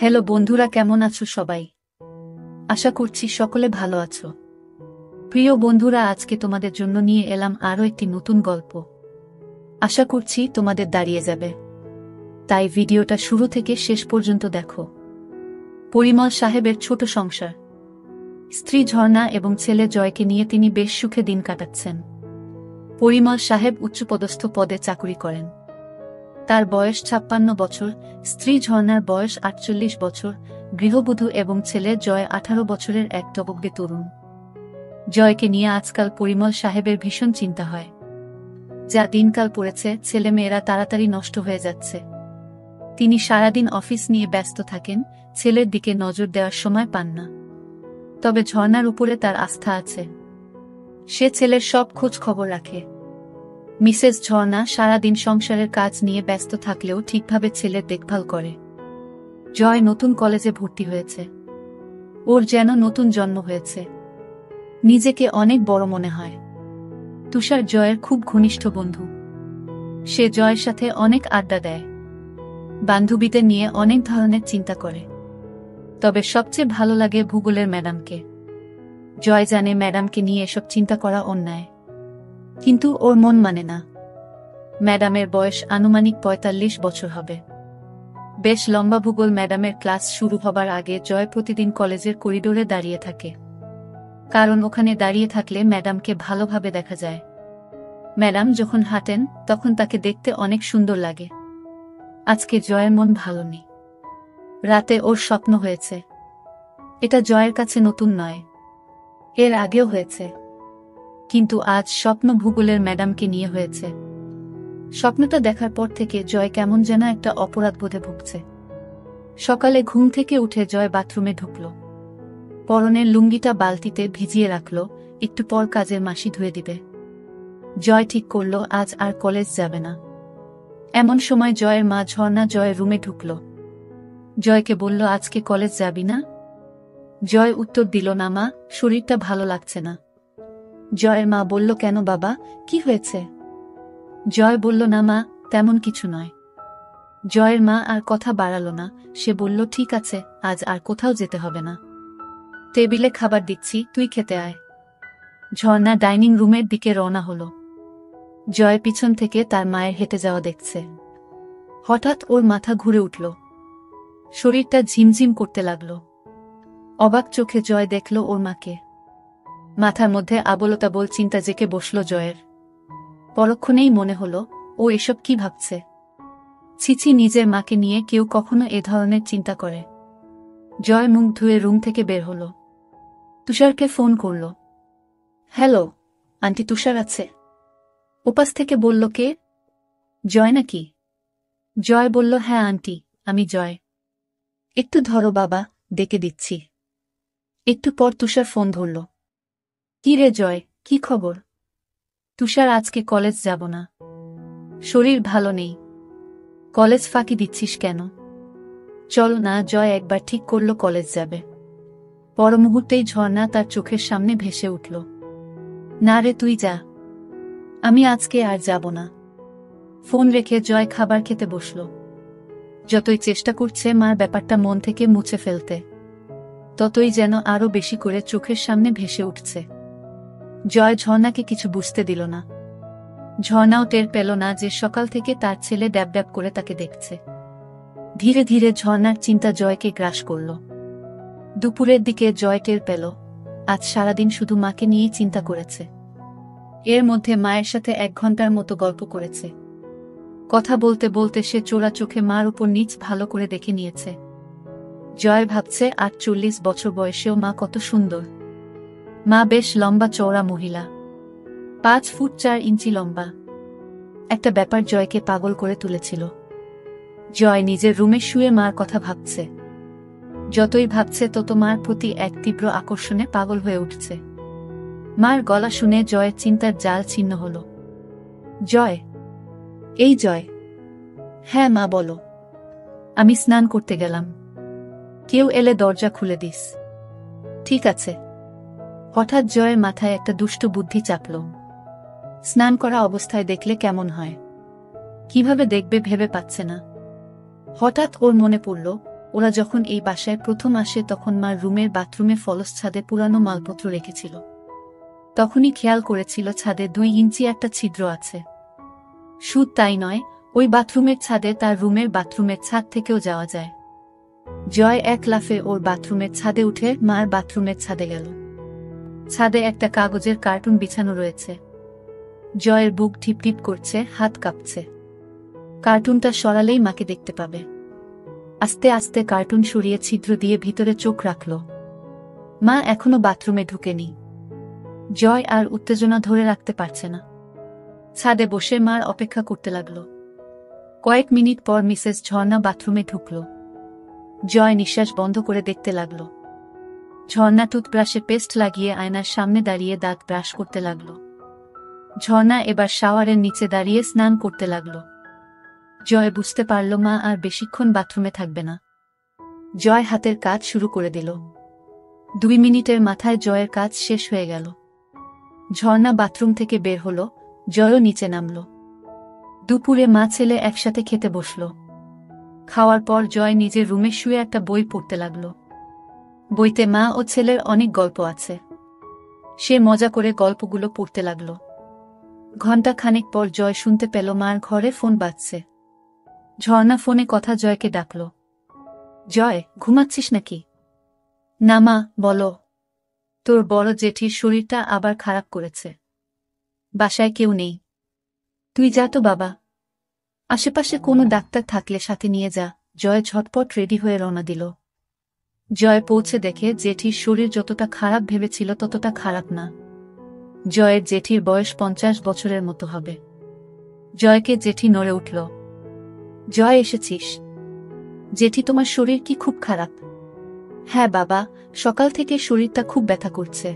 Hello বন্ধুরা, কেমন আছো সবাই? আশা করছি সকলে ভালো আছো। প্রিয় বন্ধুরা, আজকে তোমাদের জন্য নিয়ে এলাম আরও একটি নতুন গল্প। আশা করছি তোমাদের দাঁড়িয়ে যাবে, তাই ভিডিওটা শুরু থেকে শেষ পর্যন্ত দেখো। পরিমল সাহেবের ছোট সংসার। স্ত্রী ঝর্ণা এবং ছেলে জয়কে নিয়ে তিনি বেশ সুখে দিন কাটাচ্ছেন। পরিমল সাহেব উচ্চপদস্থ পদে চাকুরি করেন। তার বয়স 56 বছর, স্ত্রী ঝর্ণার বয়স 48 বছর, গৃহবধূ এবং ছেলে জয় 18 বছরের এক টবজ্ঞে তরুণ। জয়কে নিয়ে আজকাল পরিমল সাহেবের ভীষণ চিন্তা হয়। যা দিনকাল পড়েছে, ছেলেমেয়েরা তাড়াতাড়ি নষ্ট হয়ে যাচ্ছে। তিনি সারাদিন অফিস নিয়ে ব্যস্ত থাকেন, ছেলের দিকে নজর দেওয়ার সময় পান না। তবে ঝর্ণার উপরে তার আস্থা আছে। সে ছেলের সব খোঁজ খবর রাখে। মিসেস ঝর্ণা সারাদিন সংসারের কাজ নিয়ে ব্যস্ত থাকলেও ঠিকভাবে ছেলের দেখভাল করে। জয় নতুন কলেজে ভর্তি হয়েছে। ওর যেন নতুন জন্ম হয়েছে। নিজেকে অনেক বড় মনে হয়। তুষার জয়ের খুব ঘনিষ্ঠ বন্ধু। সে জয়ের সাথে অনেক আড্ডা দেয়, বান্ধবীদের নিয়ে অনেক ধরনের চিন্তা করে। তবে সবচেয়ে ভালো লাগে ভূগোলের ম্যাডামকে। জয় জানে ম্যাডামকে নিয়ে এসব চিন্তা করা অন্যায়, কিন্তু ওর মন মানে না। ম্যাডামের বয়স আনুমানিক 45 বছর হবে। বেশ লম্বা। ভূগোল ম্যাডামের ক্লাস শুরু হবার আগে জয় প্রতিদিন কলেজের করিডোরে দাঁড়িয়ে থাকে, কারণ ওখানে দাঁড়িয়ে থাকলে ম্যাডামকে ভালোভাবে দেখা যায়। ম্যাডাম যখন হাঁটেন তখন তাকে দেখতে অনেক সুন্দর লাগে। আজকে জয়ের মন ভালো নেই। রাতে ওর স্বপ্ন হয়েছে। এটা জয়ের কাছে নতুন নয়, এর আগেও হয়েছে, কিন্তু আজ স্বপ্ন ভূগোলের ম্যাডামকে নিয়ে হয়েছে। স্বপ্নটা দেখার পর থেকে জয় কেমন যেন একটা অপরাধবোধে ভুগছে। সকালে ঘুম থেকে উঠে জয় বাথরুমে ঢুকল। পরনের লুঙ্গিটা বালতিতে ভিজিয়ে রাখল, একটু পর কাজের মাসি ধুয়ে দিবে। জয় ঠিক করল আজ আর কলেজ যাবে না। এমন সময় জয়ের মা ঝর্ণা জয়ের রুমে ঢুকল। জয়কে বলল, আজকে কলেজ যাবি না? জয় উত্তর দিল, না মা, শরীরটা ভালো লাগছে না। জয়ের মা বলল, কেন বাবা, কি হয়েছে? জয় বলল, না মা, তেমন কিছু নয়। জয়ের মা আর কথা বাড়াল না। সে বলল, ঠিক আছে, আজ আর কোথাও যেতে হবে না। টেবিলে খাবার দিচ্ছি, তুই খেতে আয়। ঝর্ণা ডাইনিং রুমের দিকে রওনা হল। জয় পিছন থেকে তার মায়ের হেঁটে যাওয়া দেখছে। হঠাৎ ওর মাথা ঘুরে উঠল, শরীরটা ঝিমঝিম করতে লাগল। অবাক চোখে জয় দেখল ওর মাকে। মাথার মধ্যে আবোলতাবোল চিন্তা জেঁকে বসল জয়ের। পরক্ষণেই মনে হল, ও এসব কি ভাবছে? ছিছি, নিজের মাকে নিয়ে কেউ কখনো এ ধরনের চিন্তা করে? জয় মুখ ধুয়ে রুম থেকে বের হল। তুষারকে ফোন করল। হ্যালো আন্টি, তুষার আছে? ওপাশ থেকে বলল, কে? জয় নাকি? জয় বলল, হ্যাঁ আন্টি, আমি জয়। একটু ধরো বাবা, ডেকে দিচ্ছি। একটু পর তুষার ফোন ধরল। কি রে জয়, কি খবর? তুষার, আজকে কলেজ যাব না, শরীর ভালো নেই। কলেজ ফাঁকি দিচ্ছিস কেন? চল না। জয় একবার ঠিক করল কলেজ যাবে। পর মুহূর্তেই ঝর্ণা তার চোখের সামনে ভেসে উঠল। না রে, তুই যা, আমি আজকে আর যাব না। ফোন রেখে জয় খাবার খেতে বসল। যতই চেষ্টা করছে মার ব্যাপারটা মন থেকে মুছে ফেলতে, ততই যেন আরো বেশি করে চোখের সামনে ভেসে উঠছে। জয় ঝর্ণাকে কিছু বুঝতে দিল না। ঝর্ণাও টের পেল না যে সকাল থেকে তার ছেলে ড্যাব ড্যাব করে তাকে দেখছে। ধীরে ধীরে ঝর্ণার চিন্তা জয়কে গ্রাস করল। দুপুরের দিকে জয় টের পেল আজ সারাদিন শুধু মাকে নিয়েই চিন্তা করেছে। এর মধ্যে মায়ের সাথে 1 ঘন্টার মতো গল্প করেছে। কথা বলতে বলতে সে চোরা চোখে মার উপর নিচ ভালো করে দেখে নিয়েছে। জয় ভাবছে 48 বছর বয়সেও মা কত সুন্দর। মা বেশ লম্বা চওড়া মহিলা, 5 ফুট 4 ইঞ্চি লম্বা। একটা ব্যাপার জয়কে পাগল করে তুলেছিল। জয় নিজের রুমে শুয়ে মার কথা ভাবছে। যতই ভাবছে তত মার প্রতি এক তীব্র আকর্ষণে পাগল হয়ে উঠছে। মার গলা শুনে জয়ের চিন্তার জাল ছিন্ন হল। জয়, এই জয়। হ্যাঁ মা, বলো। আমি স্নান করতে গেলাম, কেউ এলে দরজা খুলে দিস। ঠিক আছে। হঠাৎ জয়ের মাথায় একটা দুষ্ট বুদ্ধি চাপল। স্নান করা অবস্থায় দেখলে কেমন হয়, কিভাবে দেখবে ভেবে পাচ্ছে না। হঠাৎ ওর মনে পড়ল, ওরা যখন এই বাসায় প্রথম আসে তখন মার রুমের বাথরুমে ফলস ছাদে পুরানো মালপত্র রেখেছিল। তখনই খেয়াল করেছিল ছাদে 2 ইঞ্চি একটা ছিদ্র আছে। শুধু তাই নয়, ওই বাথরুমের ছাদে তার রুমের বাথরুমের ছাদ থেকেও যাওয়া যায়। জয় এক লাফে ওর বাথরুমের ছাদে উঠে মার বাথরুমের ছাদে গেল। ছাদে একটা কাগজের কার্টুন বিছানো রয়েছে। জয়ের বুক টিপটিপ করছে, হাত কাঁপছে। কার্টুনটা সরালেই মাকে দেখতে পাবে। আস্তে আস্তে কার্টুন সরিয়ে ছিদ্র দিয়ে ভিতরে চোখ রাখল। মা এখনো বাথরুমে ঢুকেনি। জয় আর উত্তেজনা ধরে রাখতে পারছে না। ছাদে বসে মার অপেক্ষা করতে লাগল। কয়েক মিনিট পর মিসেস ঝর্ণা বাথরুমে ঢুকল। জয় নিঃশ্বাস বন্ধ করে দেখতে লাগল। ঝর্ণা টুথব্রাশে পেস্ট লাগিয়ে আয়নার সামনে দাঁড়িয়ে দাঁত ব্রাশ করতে লাগল। ঝর্ণা এবার শাওয়ারের নিচে দাঁড়িয়ে স্নান করতে লাগল। জয় বুঝতে পারল মা আর বেশিক্ষণ বাথরুমে থাকবে না। জয় হাতের কাজ শুরু করে দিল। 2 মিনিটের মাথায় জয়ের কাজ শেষ হয়ে গেল। ঝর্ণা বাথরুম থেকে বের হল, জয়ও নিচে নামল। দুপুরে মা ছেলে একসাথে খেতে বসল। খাওয়ার পর জয় নিজের রুমে শুয়ে একটা বই পড়তে লাগল। বইতে মা ও ছেলের অনেক গল্প আছে। সে মজা করে গল্পগুলো পড়তে লাগল। ঘণ্টা খানেক পর জয় শুনতে পেল মার ঘরে ফোন বাজছে। ঝর্ণা ফোনে কথা জয়কে ডাকল। জয়, ঘুমাচ্ছিস নাকি? না মা, বলো। তোর বড় জেঠির শরীরটা আবার খারাপ করেছে। বাসায় কেউ নেই। তুই যা তো বাবা। আশেপাশে কোনো ডাক্তার থাকলে সাথে নিয়ে যা। জয় ঝটপট রেডি হয়ে রওনা দিল। জয় পৌঁছে দেখে জেঠির শরীর যতটা খারাপ ভেবেছিল ততটা খারাপ না। জয়ের জেঠির বয়স 50 বছরের মতো হবে। জয়কে জেঠি নড়ে উঠল। জয়, এসেছিস? জেঠি, তোমার শরীর কি খুব খারাপ? হ্যাঁ বাবা, সকাল থেকে শরীরটা খুব ব্যথা করছে।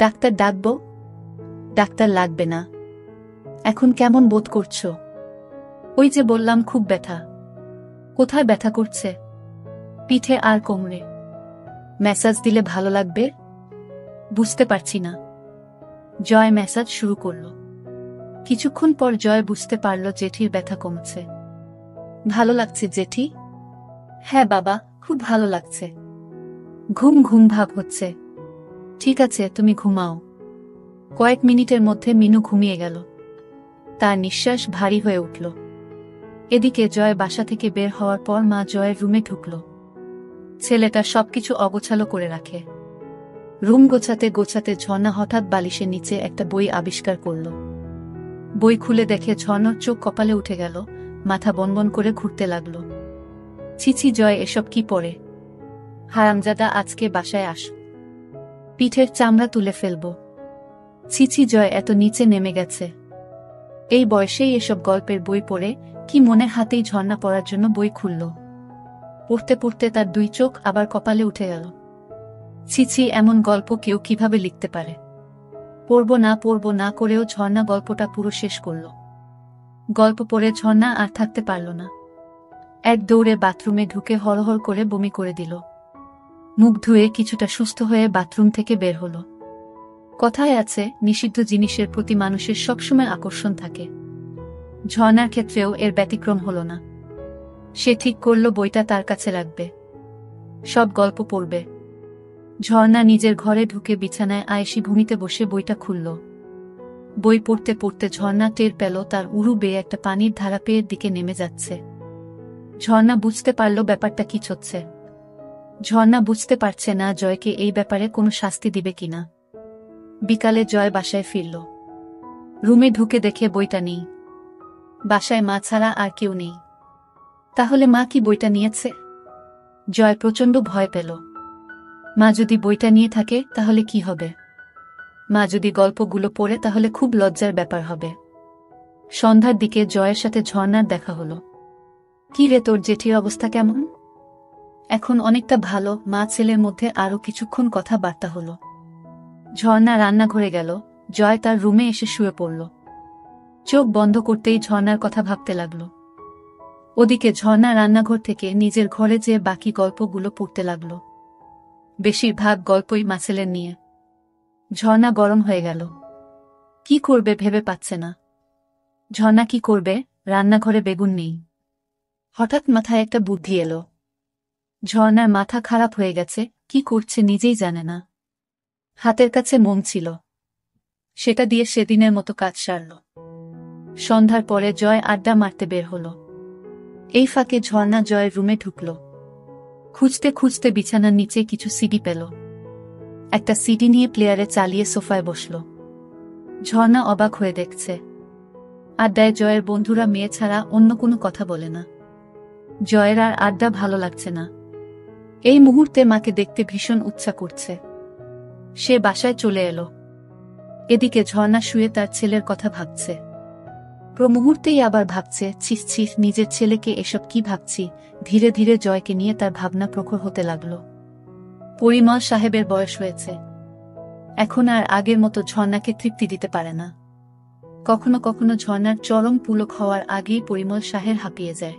ডাক্তার ডাকবো? ডাক্তার লাগবে না। এখন কেমন বোধ করছো? ওই যে বললাম, খুব ব্যথা। কোথায় ব্যথা করছে? পিঠে আর কোমরে। ম্যাসাজ দিলে ভালো লাগবে? বুঝতে পারছি না। জয় ম্যাসাজ শুরু করল। কিছুক্ষণ পর জয় বুঝতে পারল জেঠির ব্যথা কমছে। ভালো লাগছে জেঠি? হ্যাঁ বাবা, খুব ভালো লাগছে। ঘুম ঘুম ভাব হচ্ছে। ঠিক আছে, তুমি ঘুমাও। কয়েক মিনিটের মধ্যে মিনু ঘুমিয়ে গেল। তার নিঃশ্বাস ভারী হয়ে উঠল। এদিকে জয় বাসা থেকে বের হওয়ার পর মা জয়ের রুমে ঢুকল। ছেলেটা সবকিছু অগোছালো করে রাখে। রুম গোছাতে গোছাতে ঝর্ণা হঠাৎ বালিশের নিচে একটা বই আবিষ্কার করল। বই খুলে দেখে ঝর্ণার চোখ কপালে উঠে গেল, মাথা বনবন করে ঘুরতে লাগল। ছিছি জয়, এসব কি পড়ে? হারামজাদা, আজকে বাসায় আস। পিঠের চামড়া তুলে ফেলব। ছিছি জয়, এত নিচে নেমে গেছে। এই বয়সেই এসব গল্পের বই পড়ে? কি মনে হাতেই ঝর্ণা পড়ার জন্য বই খুলল। পড়তে পড়তে তার 2 চোখ আবার কপালে উঠে গেল। ছিছি, এমন গল্প কেউ কিভাবে লিখতে পারে? পড়ব না করেও ঝর্ণা গল্পটা পুরো শেষ করল। গল্প পড়ে ঝর্ণা আর থাকতে পারল না। এক দৌড়ে বাথরুমে ঢুকে হরহর করে বমি করে দিল। মুখ ধুয়ে কিছুটা সুস্থ হয়ে বাথরুম থেকে বের হল। কথায় আছে, নিষিদ্ধ জিনিসের প্রতি মানুষের সবসময় আকর্ষণ থাকে। ঝর্ণার ক্ষেত্রেও এর ব্যতিক্রম হল না। সে ঠিক করল বইটা তার কাছে রাখবে। সব গল্প পড়বে। ঝর্ণা নিজের ঘরে ঢুকে বিছানায় আয়েশি ভূমিতে বসে বইটা খুলল। বই পড়তে পড়তে ঝর্ণা টের পেল তার উরু বেয়ে একটা পানির ধারা পেয়ের দিকে নেমে যাচ্ছে। ঝর্ণা বুঝতে পারল ব্যাপারটা কি হচ্ছে। ঝর্ণা বুঝতে পারছে না জয়কে এই ব্যাপারে কোনো শাস্তি দিবে কিনা। বিকালে জয় বাসায় ফিরল। রুমে ঢুকে দেখে বইটা নেই। বাসায় মা ছাড়া আর কেউ নেই। তাহলে মা কি বইটা নিয়েছে? জয় প্রচণ্ড ভয় পেল। মা যদি বইটা নিয়ে থাকে তাহলে কি হবে? মা যদি গল্পগুলো পড়ে তাহলে খুব লজ্জার ব্যাপার হবে। সন্ধ্যার দিকে জয়ের সাথে ঝর্ণার দেখা হলো। কি রে, তোর জেঠির অবস্থা কেমন? এখন অনেকটা ভালো। মা ছেলের মধ্যে আরও কিছুক্ষণ কথাবার্তা হলো। ঝর্ণা রান্নাঘরে গেল। জয় তার রুমে এসে শুয়ে পড়ল। চোখ বন্ধ করতেই ঝর্ণার কথা ভাবতে লাগল। ওদিকে ঝর্ণা রান্নাঘর থেকে নিজের ঘরে যেয়ে বাকি গল্পগুলো পড়তে লাগল। বেশিরভাগ গল্পই মাছেলের নিয়ে। ঝর্ণা গরম হয়ে গেল। কি করবে ভেবে পাচ্ছে না। ঝর্ণা কি করবে? রান্নাঘরে বেগুন নেই। হঠাৎ মাথায় একটা বুদ্ধি এলো। ঝর্ণার মাথা খারাপ হয়ে গেছে, কি করছে নিজেই জানে না। হাতের কাছে মোম ছিল, সেটা দিয়ে সেদিনের মতো কাজ সারল। সন্ধ্যার পরে জয় আড্ডা মারতে বের হল। এই ফাঁকে ঝর্ণা জয়ের রুমে ঢুকল। খুঁজতে খুঁজতে বিছানার নিচে কিছু সিডি পেল। একটা সিডি নিয়ে প্লেয়ারে চালিয়ে সোফায় বসল। ঝর্ণা অবাক হয়ে দেখছে, আড্ডায় জয়ের বন্ধুরা মেয়ে ছাড়া অন্য কোনো কথা বলে না। জয়ের আর আড্ডা ভালো লাগছে না। এই মুহূর্তে মাকে দেখতে ভীষণ ইচ্ছা করছে। সে বাসায় চলে এলো। এদিকে ঝর্ণা শুয়ে তার ছেলের কথা ভাবছে। মুহূর্তেই আবার ভাবছে, ছিস ছিস, নিজের ছেলেকে এসব কি ভাবছি। ধীরে ধীরে জয়কে নিয়ে তার ভাবনা প্রখর হতে লাগল। পরিমল সাহেবের বয়স হয়েছে, এখন আর আগের মতো ঝর্ণাকে তৃপ্তি দিতে পারে না। কখনো কখনো ঝর্ণার চরম পুলক হওয়ার আগেই পরিমল সাহেব হাঁপিয়ে যায়।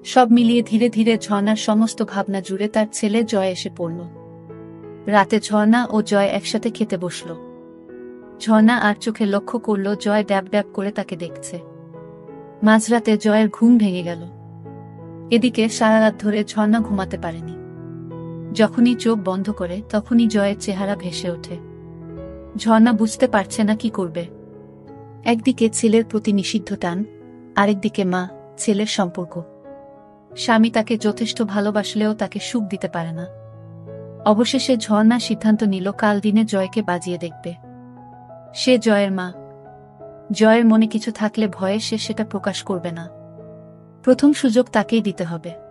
সব মিলিয়ে ধীরে ধীরে ঝর্ণার সমস্ত ভাবনা জুড়ে তার ছেলে জয় এসে পড়ল। রাতে ঝর্ণা ও জয় একসাথে খেতে বসল। ঝর্ণা আর চোখে লক্ষ্য করল জয় ড্যাব ড্যাব করে তাকে দেখছে। মাঝরাতে জয়ের ঘুম ভেঙে গেল। এদিকে সারা রাত ধরে ঝর্ণা ঘুমাতে পারেনি। যখনই চোখ বন্ধ করে তখনই জয়ের চেহারা ভেসে ওঠে। ঝর্ণা বুঝতে পারছে না কি করবে। একদিকে ছেলের প্রতি নিষিদ্ধ টান, আরেকদিকে মা ছেলের সম্পর্ক। স্বামী তাকে যথেষ্ট ভালোবাসলেও তাকে সুখ দিতে পারে না। অবশেষে ঝর্ণা সিদ্ধান্ত নিল কাল দিনে জয়কে বাজিয়ে দেখবে। সে জয়ের মা। জয়ের মনে কিছু থাকলে ভয়ে সে সেটা প্রকাশ করবে না। প্রথম সুযোগ তাকেই দিতে হবে।